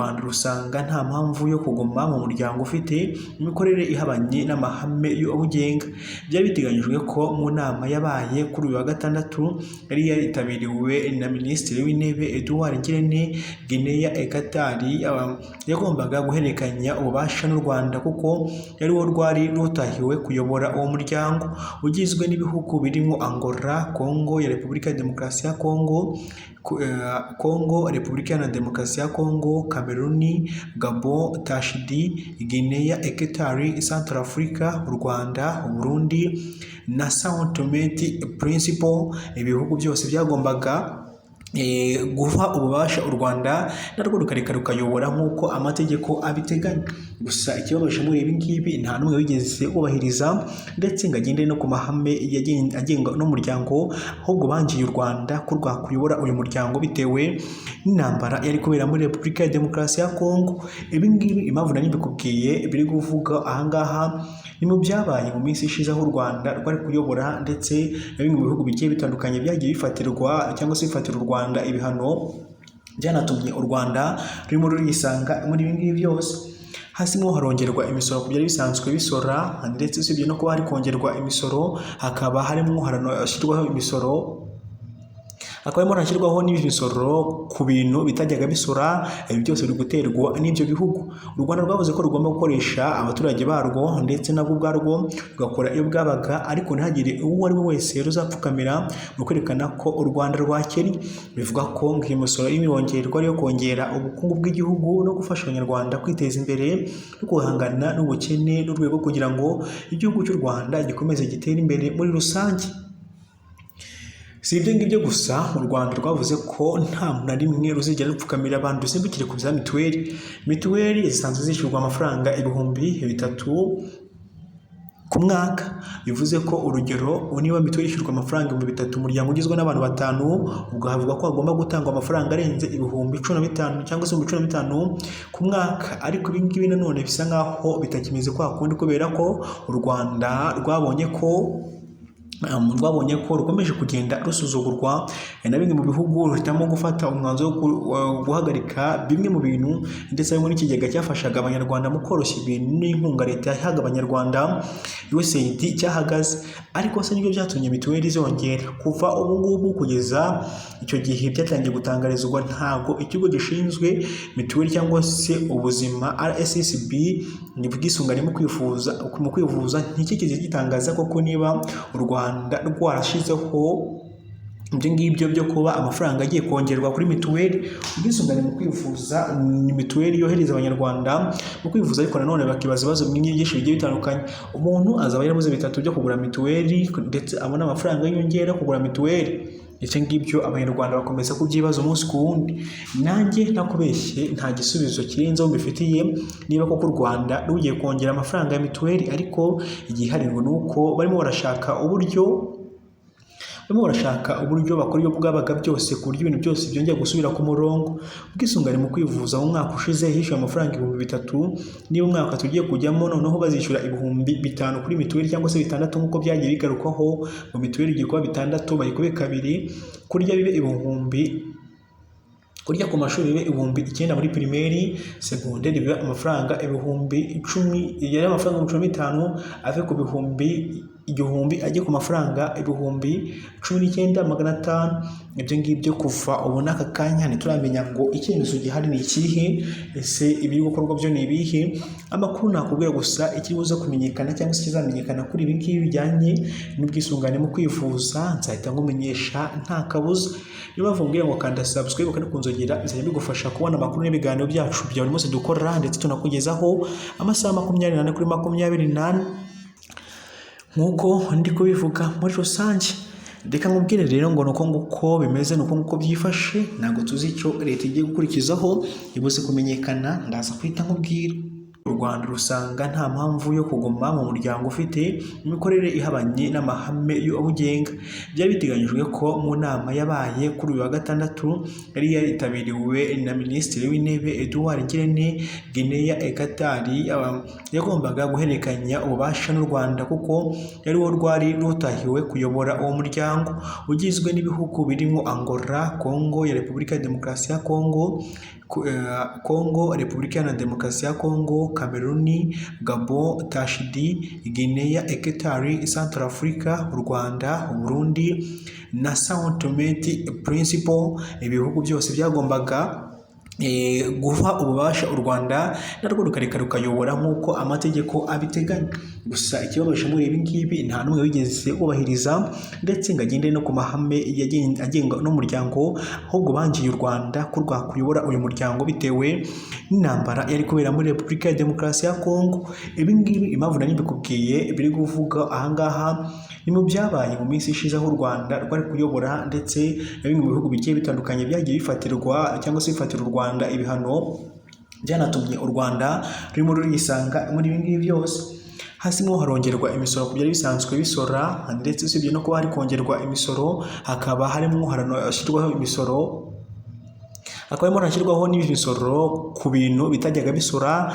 Rwanda rusanga nta mpamvu yo kuguma mu muryango ufite imikorere ihabanye n'amahame y'ubugenga. Byari biteganyijwe ko mu nama yabaye kuri uyu wa gatandatu yari yitabiriwe na Minisitiri w'Intebe Edouard Ngirente, Guinea Equatorial yagombaga guhererekanya ububasha n'u Rwanda kuko yari wo rwari rutahiwe kuyobora uwo muryango ugizwe n'ibihugu birimo Angola, Congo ya Repubulika ya Demokarasi ya Congo, Repubulika ya Demokarasi ya Congo, Cameroon, Gabon, Tashidi, Guinea Equatorial, Central Africa, u Rwanda, Burundi na Sao Tome and Principe. Ibihugu byose byagombaga guha ububasha u Rwanda narwo rukareka rukayobora nk'uko amategeko abiteganya. Gusa ikibabaje muri ibi ngibi nta n'umwe wigeze ubahiriza ndetse ngo agende no ku mahame agenga n'umuryango, ahubwo bangiye u Rwanda ko rwakuyobora uyu muryango bitewe n'intambara yari kubera muri Repubulika ya Demokarasi ya Congo. Ibi ngibi impamvu nari mbikubwiye biri kuvuga ahangaha ni mu byabaye mu minsi ishize aho u Rwanda rwari kuyobora ndetse na bimwe mu bihugu bigiye bitandukanye byagiye bifatirwa cyangwa se bifatira u Rwanda ibihano byanatumye u Rwanda rurimo rurisanga muri ibi ngibi byose. Hasi mo harongerwa imisoro ku byari bisanzwe bisora, ndetse usibye no kuba hari kongerwa imisoro hakaba harimo harashyirwaho imisoro, hakaba harashyirwaho n'imisoro ku bintu bitajyaga bisora. Ibi byose biri guterwa n'ibyo bihugu. U Rwanda rwavuze ko rugomba gukoresha abaturage barwo ndetse nabwo ubwarwo rugakora iyo bwabaga, ariko ntihagire uwo ari we wese ruzapfukamira mu kwerekana ko u Rwanda rwakennye. Bivuga ko nk'iyo misoro y'imirongerwa ariyo kongera ubukungu bw'igihugu no gufasha abanyarwanda kwiteza imbere no guhangana n'ubukene n'urwego kugira ngo igihugu cy'u Rwanda gikomeze gitere imbere muri rusange. Si ibyo ngibyo gusa, u Rwanda rwavuze ko nta na rimwe ruzigera rupfukamira abantu dusimbukire ku bya mituweli. Mituweli zisanzwe zishyurwa amafaranga ibihumbi 3 ku mwaka. Bivuze ko urugero niba mituweli ishyurwa amafaranga 3,000 umuryango ugizwe n'abantu 5, ubwo havuga ko hagomba gutangwa amafaranga arenze ibihumbi 15 cyangwa se 15 ku mwaka. Ariko ibi ngibi nanone bisa nkaho bitakimeze kwa kundi kubera ko u Rwanda rwabonye ko rukomeje kugenda rusuzugurwa na bimwe mu bihugu ruhitamo gufata umwanzuro wo guhagarika bimwe mu bintu, ndetse harimo n'ikigega cyafashaga abanyarwanda mu koroshya ibintu n'inkunga leta yahaga abanyarwanda USAID cyahagaze. Ariko se nibyo byatumye mituweli zongera kuva ubu ngubu kugeza icyo gihe byatangiye gutangarizwa. Ntabwo ikigo gishinzwe mituweli cyangwa se ubuzima RSSB ni ubwisungane mu kwivuza ntikigeze gitangaza koko niba u Rwanda rwarashizeho ibyo ngibyo byo kuba amafaranga agiye kongerwa kuri mituweli. Ubwisungane mu kwivuza ni mituweli yohereza abanyarwanda mu kwivuza, ariko nanone bakibaza ibibazo byinshi bigiye bitandukanye. Umuntu azaba yarabuze 3 byo kugura mituweli ndetse abona amafaranga y'inyongera kugura mituweli. Icyo ngibyo abanyarwanda bakomeza kubyibaza umunsi ku wundi. Nanjye ntakubeshye nta gisubizo kirenzeho mbifitiye niba koko u Rwanda rugiye kongera amafaranga ya mituweli, ariko igiharirwa nuko barimo barashaka uburyo bakora iyo bwabaga byose ku buryo ibintu byose byongera gusubira ku murongo. Ubwisungane mu kwivuza mu mwaka ushize hishyuwe amafaranga 3,000, niba umwaka tugiye kujyamo noneho bazishyura 5,000 kuri mituweli cyangwa se 6 nk'uko byagiye bigarukwaho. Mu mituweli igiye kuba 6 bayikube 2, kurya bibe 1,000, kurya ku mashuri bibe 9,000 muri primaire, segonderi bibe amafaranga 10,000, yari amafaranga 15,000 ave ku 1,000 ajye ku mafaranga 19,500. Ibyo ngibyo kuva ubu n'aka kanya ntituramenya ngo icyemezo gihari ni ikihe, ese ibiri gukorwa byo ni ibihe. Amakuru nakubwira gusa ikiri buze kumenyekana cyangwa se kizamenyekana kuri ibi ngibi bijyanye n'ubwisungane mu kwivuza nzahita ngumenyesha nta kabuza. Niba bavumbwiye ngo kanda subscribe kandi kunzogera bizajya bigufasha kubona amakuru n'ibiganiro byacu bya buri munsi dukora, ndetse tunakugezaho amasaha 24 kuri 24 nk'uko ndi kubivuga muri rusange. Reka nkubwire rero ngo nuko nguko bimeze, nuko nguko byifashe, ntabwo tuzi icyo leta igiye gukurikizaho ibuze kumenyekana, ndaza kwita nkubwira. U Rwanda rusanga nta mpamvu yo kuguma mu muryango ufite imikorere ihabanye n'amahame y'ubugenga. Byari biteganyijwe ko mu nama yabaye kuri uyu wa gatandatu yari yitabiriwe na Minisitiri w'Intebe Edouard Ngirente, Guinea Equatorial yagombaga guhererekanya ububasha n'u Rwanda kuko yari wo rwari rutahiwe kuyobora uwo muryango ugizwe n'ibihugu birimo Angola, Congo ya Repubulika ya Demokarasi ya Congo, Kongo, Repubulika Iharanira Demokarasi ya Kongo, Kameruni, Gabon, Tashidi, Guinea Equatorial, Central Africa, u Rwanda, u Burundi na Sao Tome and Principe. Ibihugu byose byagombaga guha ububasha u Rwanda narwo rukareka rukayobora nk'uko amategeko abiteganya. Gusa ikibabaje muri ibi ngibi nta n'umwe wigeze ubahiriza ndetse ngo agende no ku mahame agenga n'umuryango, ahubwo bangiye u Rwanda ko rwakuyobora uyu muryango bitewe n'intambara yari kubera muri Repubulika ya Demokarasi ya Kongo. Ibi ngibi impamvu nari mbikubwiye biri kuvuga ahangaha ni mu byabaye mu minsi ishize aho u Rwanda rwari kuyobora ndetse na bimwe mu bihugu bigiye bitandukanye byagiye bifatirwa cyangwa se bifatira u Rwanda ibihano byanatumye u Rwanda rurimo rurisanga muri ibi ngibi byose. Hasi mo harongerwa imisoro ku byari bisanzwe bisora, ndetse usibye no kuba hari kongerwa imisoro hakaba harimo harashyirwaho imisoro, hakaba harimo harashyirwaho n'imisoro ku bintu bitajyaga bisora.